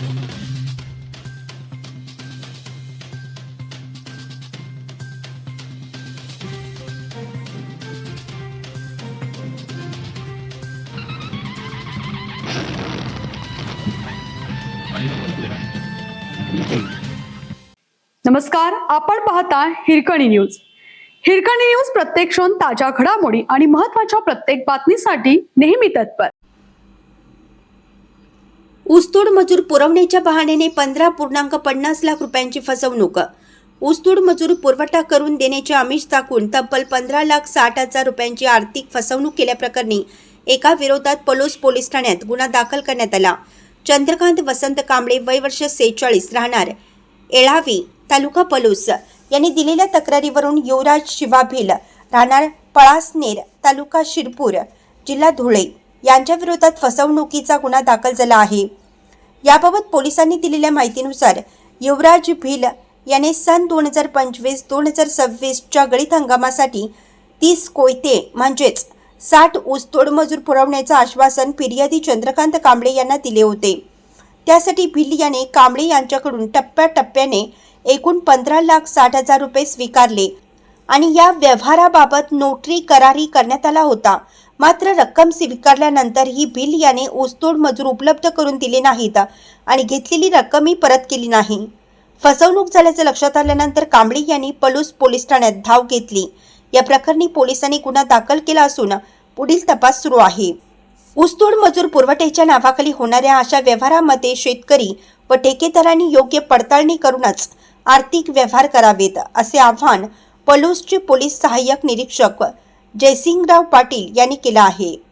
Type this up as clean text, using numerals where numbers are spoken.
नमस्कार, आपण पाहता हिरकणी न्यूज. हिरकणी न्यूज प्रत्येक क्षण ताज्या घडामोडी आणि महत्त्वाच्या प्रत्येक बातमीसाठी नेहमी तत्पर. ऊसतोड मजूर पुरवण्याच्या बहाण्याने 15.50 लाख रुपयांची फसवणूक. ऊसतोड मजूर पुरवठा करून देण्याचे आमिष दाखवून तब्बल 15,60,000 रुपयांची आर्थिक फसवणूक केल्याप्रकरणी एका विरोधात पलूस पोलीस ठाण्यात गुन्हा दाखल करण्यात आला. चंद्रकांत वसंत कांबळे, वय वर्ष 46, राहणार येळावी, तालुका पलूस, यांनी दिलेल्या तक्रारीवरून युवराज शिवा भिल, राहणार पळासनेर, तालुका शिरपूर, जिल्हा धुळे, यांच्या विरोधात फसवणुकीचा गुन्हा दाखल झाला आहे. याबाबत पोलिसांनी दिलेल्या माहितीनुसार युवराज भिल याने सन 2025-2026च्या गळीत हंगामासाठी 30 कोयते म्हणजेच 60 ऊसतोड मजूर पुरवण्याचं आश्वासन फिर्यादी चंद्रकांत कांबळे यांना दिले होते. त्यासाठी भिल याने कांबळे यांच्याकडून टप्प्याटप्प्याने एकूण 15,60,000 रुपये स्वीकारले आणि या व्यवहाराबाबत नोटरी करारी करण्यात आला होता. मात्र रक्कम स्वीकारल्यानंतरही भिल याने ऊसतोड मजूर उपलब्ध करून दिले नाहीत आणि घेतलेली रक्कमही परत केली नाही. फसवणूक झाल्याचं लक्षात आल्यानंतर कांबळे यांनी पलूस पोलीस ठाण्यात धाव घेतली. या प्रकरणी पोलिसांनी गुन्हा दाखल केला असून पुढील तपास सुरू आहे. ऊसतोड मजूर पुरवठ्याच्या नावाखाली होणाऱ्या अशा व्यवहारामध्ये शेतकरी व ठेकेदारांनी योग्य पडताळणी करूनच आर्थिक व्यवहार करावेत, असे आवाहन पलूसचे पोलीस सहाय्यक निरीक्षक जयसिंगराव पाटील यांनी केले आहे.